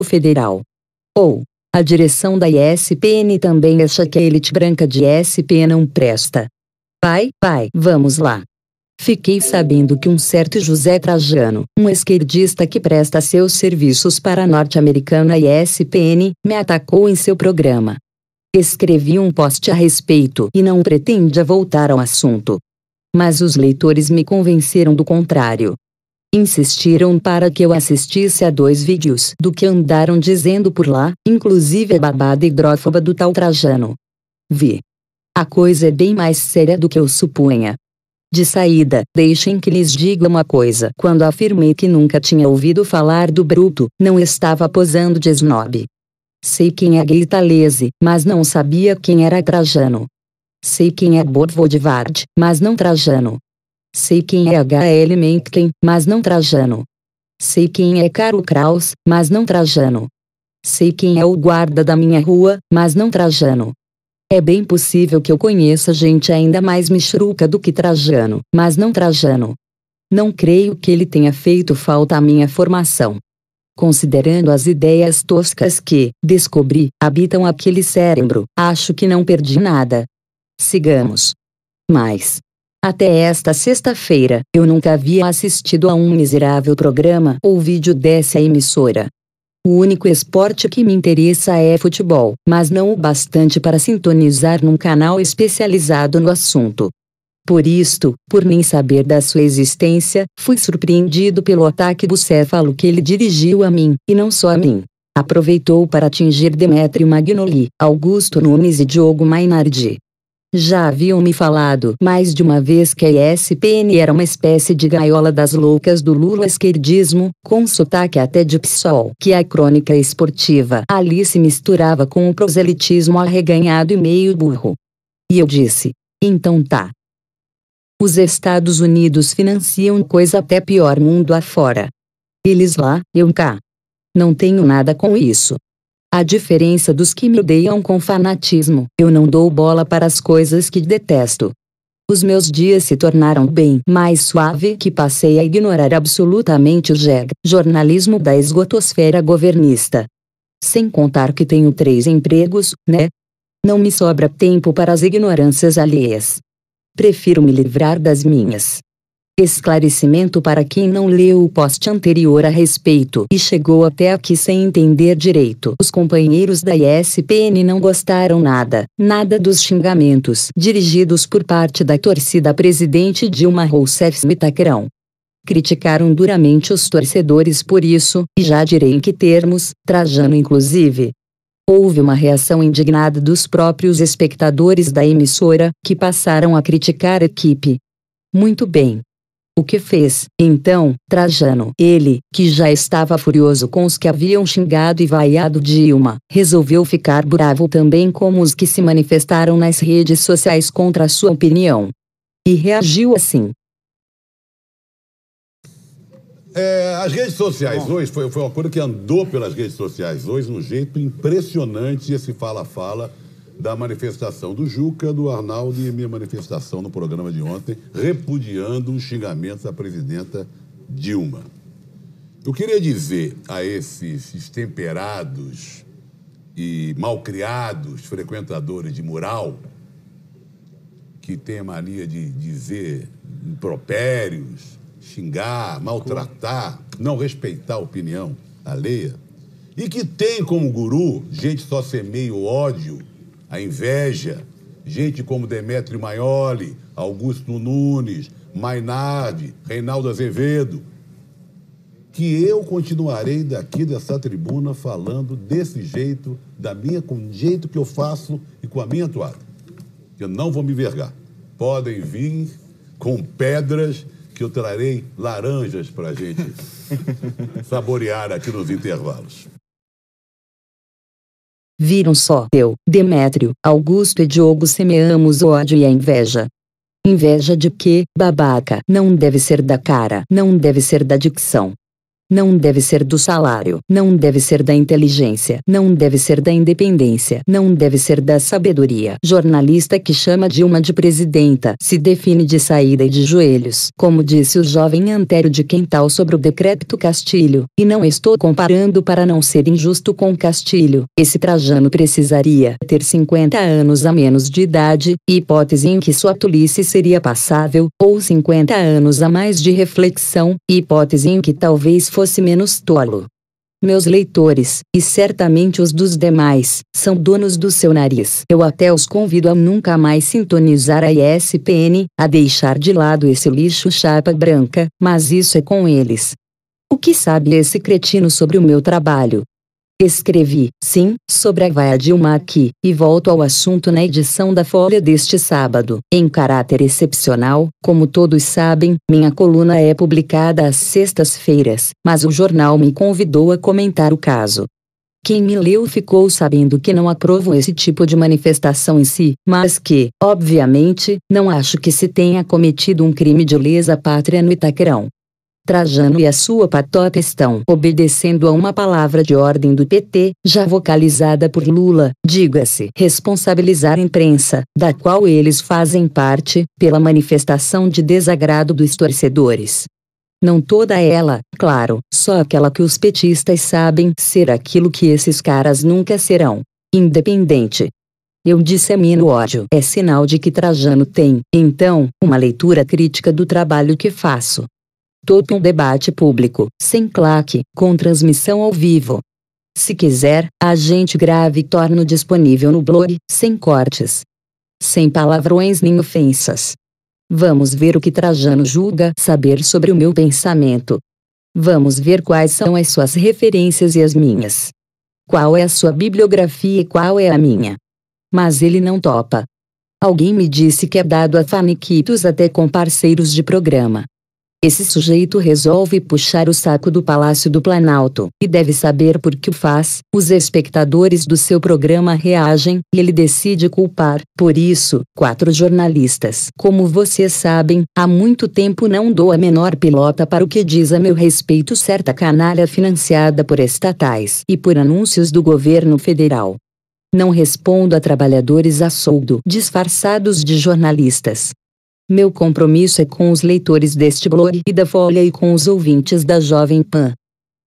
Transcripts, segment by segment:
Federal. Ou, a direção da ESPN também acha que a elite branca de ESPN não presta. Pai, vamos lá. Fiquei sabendo que um certo José Trajano, um esquerdista que presta seus serviços para a norte-americana ESPN, me atacou em seu programa. Escrevi um post a respeito e não pretendia voltar ao assunto. Mas os leitores me convenceram do contrário. Insistiram para que eu assistisse a 2 vídeos do que andaram dizendo por lá, inclusive a babada hidrófoba do tal Trajano. Vi. A coisa é bem mais séria do que eu supunha. De saída, deixem que lhes diga uma coisa. Quando afirmei que nunca tinha ouvido falar do Bruto, não estava posando de snob. Sei quem é Gaitalese, mas não sabia quem era Trajano. Sei quem é Bob Woodward, mas não Trajano. Sei quem é H.L. Mencken, mas não Trajano. Sei quem é Karl Kraus, mas não Trajano. Sei quem é o guarda da minha rua, mas não Trajano. É bem possível que eu conheça gente ainda mais michuruca do que Trajano, mas não Trajano. Não creio que ele tenha feito falta à minha formação. Considerando as ideias toscas que, descobri, habitam aquele cérebro, acho que não perdi nada. Sigamos. Mas, até esta sexta-feira, eu nunca havia assistido a um miserável programa ou vídeo dessa emissora. O único esporte que me interessa é futebol, mas não o bastante para sintonizar num canal especializado no assunto. Por isto, por nem saber da sua existência, fui surpreendido pelo ataque bucéfalo que ele dirigiu a mim, e não só a mim. Aproveitou para atingir Demétrio Magnoli, Augusto Nunes e Diogo Mainardi. Já haviam me falado mais de uma vez que a ESPN era uma espécie de gaiola das loucas do lula-esquerdismo, com sotaque até de PSOL, que a crônica esportiva ali se misturava com o proselitismo arreganhado e meio burro. E eu disse, então tá. Os Estados Unidos financiam coisa até pior mundo afora. Eles lá, eu cá. Não tenho nada com isso. A diferença dos que me odeiam com fanatismo, eu não dou bola para as coisas que detesto. Os meus dias se tornaram bem mais suave que passei a ignorar absolutamente o jornalismo da esgotosfera governista. Sem contar que tenho 3 empregos, né? Não me sobra tempo para as ignorâncias alheias. Prefiro me livrar das minhas. Esclarecimento para quem não leu o post anterior a respeito e chegou até aqui sem entender direito. Os companheiros da ESPN não gostaram nada dos xingamentos dirigidos por parte da torcida à presidente Dilma Rousseff Mitaquerão. Criticaram duramente os torcedores por isso, e já direi em que termos, Trajano inclusive. Houve uma reação indignada dos próprios espectadores da emissora, que passaram a criticar a equipe. Muito bem. O que fez, então, Trajano? Ele, que já estava furioso com os que haviam xingado e vaiado Dilma, resolveu ficar bravo também como os que se manifestaram nas redes sociais contra a sua opinião. E reagiu assim. As redes sociais hoje, foi uma coisa que andou pelas redes sociais hoje, um jeito impressionante esse fala-fala da manifestação do Juca, do Arnaldo e minha manifestação no programa de ontem, repudiando os xingamentos à presidenta Dilma. Eu queria dizer a esses temperados e malcriados frequentadores de mural, que têm a mania de dizer impropérios, xingar, maltratar, não respeitar a opinião alheia, e que tem como guru gente só semeia o ódio, a inveja, gente como Demétrio Maioli, Augusto Nunes, Mainardi, Reinaldo Azevedo, que eu continuarei daqui dessa tribuna falando desse jeito, com o jeito que eu faço e com a minha toada. Eu não vou me vergar. Podem vir com pedras que eu trarei laranjas para a gente saborear aqui nos intervalos. Viram só, eu, Demétrio, Augusto e Diogo semeamos o ódio e a inveja. Inveja de quê, babaca? Não deve ser da cara, não deve ser da dicção. Não deve ser do salário, não deve ser da inteligência, não deve ser da independência, não deve ser da sabedoria. Jornalista que chama Dilma de presidenta se define de saída e de joelhos, como disse o jovem Antério de Quental sobre o decreto Castilho, e não estou comparando para não ser injusto com Castilho. Esse Trajano precisaria ter 50 anos a menos de idade, hipótese em que sua tolice seria passável, ou 50 anos a mais de reflexão, hipótese em que talvez fosse menos tolo. Meus leitores, e certamente os dos demais, são donos do seu nariz. Eu até os convido a nunca mais sintonizar a ESPN, a deixar de lado esse lixo chapa branca, mas isso é com eles. O que sabe esse cretino sobre o meu trabalho? Escrevi, sim, sobre a vaia Dilma aqui, e volto ao assunto na edição da Folha deste sábado. Em caráter excepcional, como todos sabem, minha coluna é publicada às sextas-feiras, mas o jornal me convidou a comentar o caso. Quem me leu ficou sabendo que não aprovo esse tipo de manifestação em si, mas que, obviamente, não acho que se tenha cometido um crime de lesa pátria no Itaquerão. Trajano e a sua patota estão obedecendo a uma palavra de ordem do PT, já vocalizada por Lula, diga-se, responsabilizar a imprensa, da qual eles fazem parte, pela manifestação de desagrado dos torcedores. Não toda ela, claro, só aquela que os petistas sabem ser aquilo que esses caras nunca serão: independente. Eu dissemino ódio. É sinal de que Trajano tem, então, uma leitura crítica do trabalho que faço. Todo um debate público, sem claque, com transmissão ao vivo. Se quiser, a gente grave e torno disponível no blog, sem cortes. Sem palavrões nem ofensas. Vamos ver o que Trajano julga saber sobre o meu pensamento. Vamos ver quais são as suas referências e as minhas. Qual é a sua bibliografia e qual é a minha. Mas ele não topa. Alguém me disse que é dado a faniquitos até com parceiros de programa. Esse sujeito resolve puxar o saco do Palácio do Planalto, e deve saber por que o faz. Os espectadores do seu programa reagem, e ele decide culpar, por isso, 4 jornalistas. Como vocês sabem, há muito tempo não dou a menor pelota para o que diz a meu respeito certa canalha financiada por estatais e por anúncios do governo federal. Não respondo a trabalhadores a soldo disfarçados de jornalistas. Meu compromisso é com os leitores deste blog e da Folha e com os ouvintes da Jovem Pan.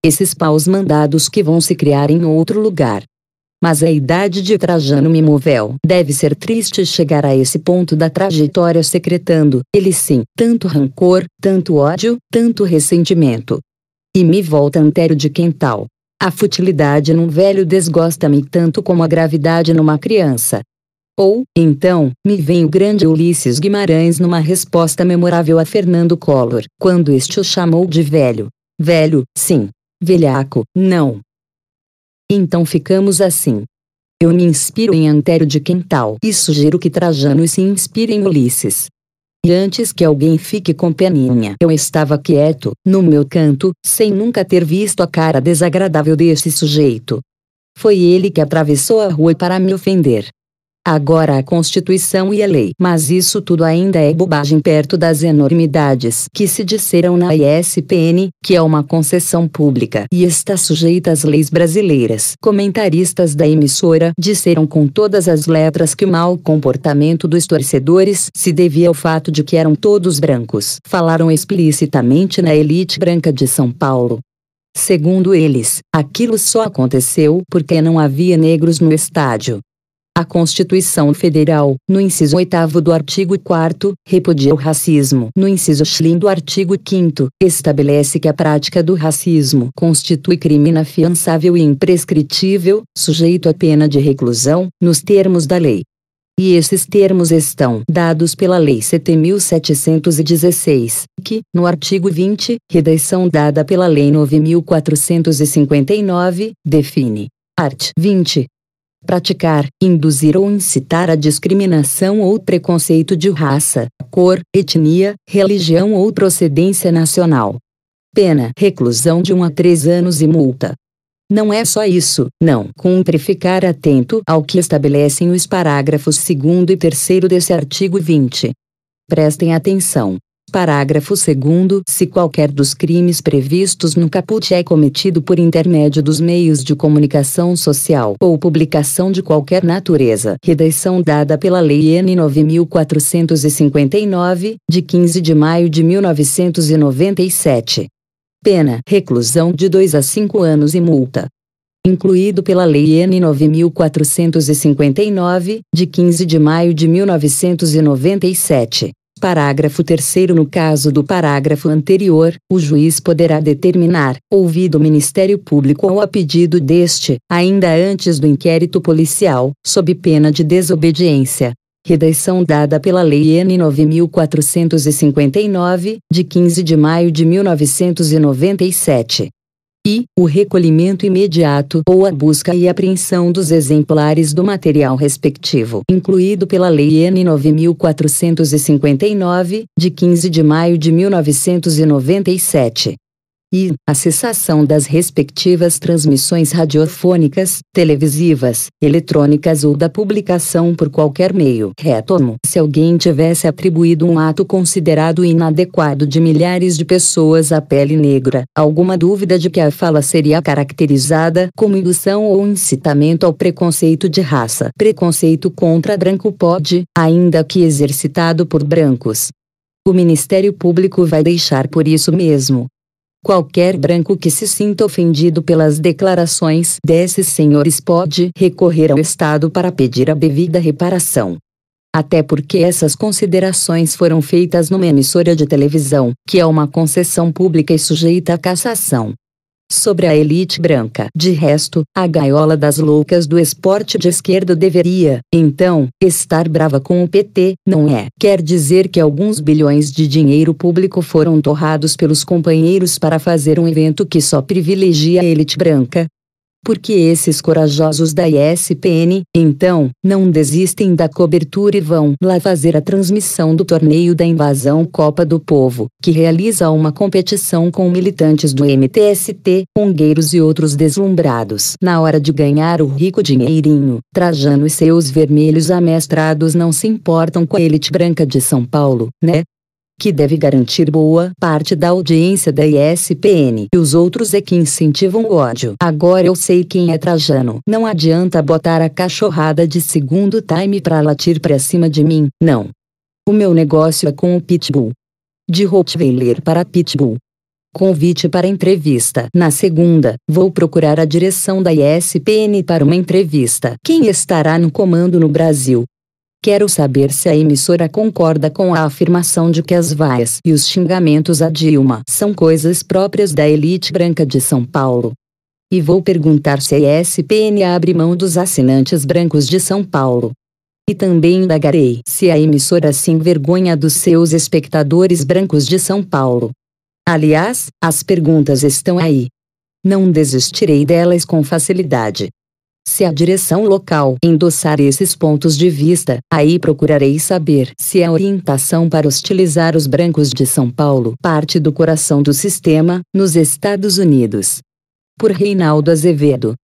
Esses paus mandados que vão se criar em outro lugar. Mas a idade de Trajano me moveu. Deve ser triste chegar a esse ponto da trajetória secretando, ele sim, tanto rancor, tanto ódio, tanto ressentimento. E me volta Antério de Quental. A futilidade num velho desgosta-me tanto como a gravidade numa criança. Ou, então, me vem o grande Ulisses Guimarães numa resposta memorável a Fernando Collor, quando este o chamou de velho. Velho, sim. Velhaco, não. Então ficamos assim. Eu me inspiro em Antério de Quental e sugiro que Trajano se inspire em Ulisses. E antes que alguém fique com peninha, eu estava quieto, no meu canto, sem nunca ter visto a cara desagradável desse sujeito. Foi ele que atravessou a rua para me ofender. Agora a Constituição e a lei. Mas isso tudo ainda é bobagem perto das enormidades que se disseram na ESPN, que é uma concessão pública e está sujeita às leis brasileiras. Comentaristas da emissora disseram com todas as letras que o mau comportamento dos torcedores se devia ao fato de que eram todos brancos. Falaram explicitamente na elite branca de São Paulo. Segundo eles, aquilo só aconteceu porque não havia negros no estádio. A Constituição Federal, no inciso 8º do artigo 4º, repudia o racismo. No inciso X do artigo 5º, estabelece que a prática do racismo constitui crime inafiançável e imprescritível, sujeito à pena de reclusão, nos termos da lei. E esses termos estão dados pela Lei 7.716, que, no artigo 20, redação dada pela Lei 9.459, define. Art. 20. Praticar, induzir ou incitar a discriminação ou preconceito de raça, cor, etnia, religião ou procedência nacional. Pena: reclusão de 1 a 3 anos e multa. Não é só isso, não. Cumpre ficar atento ao que estabelecem os parágrafos 2º e 3º desse artigo 20. Prestem atenção. Parágrafo 2º. Se qualquer dos crimes previstos no caput é cometido por intermédio dos meios de comunicação social ou publicação de qualquer natureza, redação dada pela Lei N. 9.459, de 15 de maio de 1997. Pena: reclusão de 2 a 5 anos e multa. Incluído pela Lei N. 9.459, de 15 de maio de 1997. Parágrafo 3º. No caso do parágrafo anterior, o juiz poderá determinar, ouvido o Ministério Público ou a pedido deste, ainda antes do inquérito policial, sob pena de desobediência. Redação dada pela Lei N. 9.459, de 15 de maio de 1997. E o recolhimento imediato ou a busca e apreensão dos exemplares do material respectivo, incluído pela Lei N. 9.459, de 15 de maio de 1997. E a cessação das respectivas transmissões radiofônicas, televisivas, eletrônicas ou da publicação por qualquer meio. Retomo: se alguém tivesse atribuído um ato considerado inadequado de milhares de pessoas à pele negra, alguma dúvida de que a fala seria caracterizada como indução ou incitamento ao preconceito de raça, preconceito contra branco pode, ainda que exercitado por brancos. O Ministério Público vai deixar por isso mesmo. Qualquer branco que se sinta ofendido pelas declarações desses senhores pode recorrer ao Estado para pedir a devida reparação. Até porque essas considerações foram feitas numa emissora de televisão, que é uma concessão pública e sujeita à cassação. Sobre a elite branca. De resto, a gaiola das loucas do esporte de esquerda deveria, então, estar brava com o PT, não é? Quer dizer que alguns bilhões de dinheiro público foram torrados pelos companheiros para fazer um evento que só privilegia a elite branca? Porque esses corajosos da ESPN, então, não desistem da cobertura e vão lá fazer a transmissão do torneio da Invasão Copa do Povo, que realiza uma competição com militantes do MTST, ongueiros e outros deslumbrados. Na hora de ganhar o rico dinheirinho, Trajano e seus vermelhos amestrados não se importam com a elite branca de São Paulo, né? Que deve garantir boa parte da audiência da ESPN. E os outros é que incentivam o ódio. Agora eu sei quem é Trajano. Não adianta botar a cachorrada de segundo time pra latir pra cima de mim, não. O meu negócio é com o Pitbull. De Rottweiler para Pitbull. Convite para entrevista. Na segunda, vou procurar a direção da ESPN para uma entrevista. Quem estará no comando no Brasil? Quero saber se a emissora concorda com a afirmação de que as vaias e os xingamentos a Dilma são coisas próprias da elite branca de São Paulo. E vou perguntar se a ESPN abre mão dos assinantes brancos de São Paulo. E também indagarei se a emissora se envergonha dos seus espectadores brancos de São Paulo. Aliás, as perguntas estão aí. Não desistirei delas com facilidade. Se a direção local endossar esses pontos de vista, aí procurarei saber se a orientação para hostilizar os brancos de São Paulo parte do coração do sistema, nos Estados Unidos. Por Reinaldo Azevedo.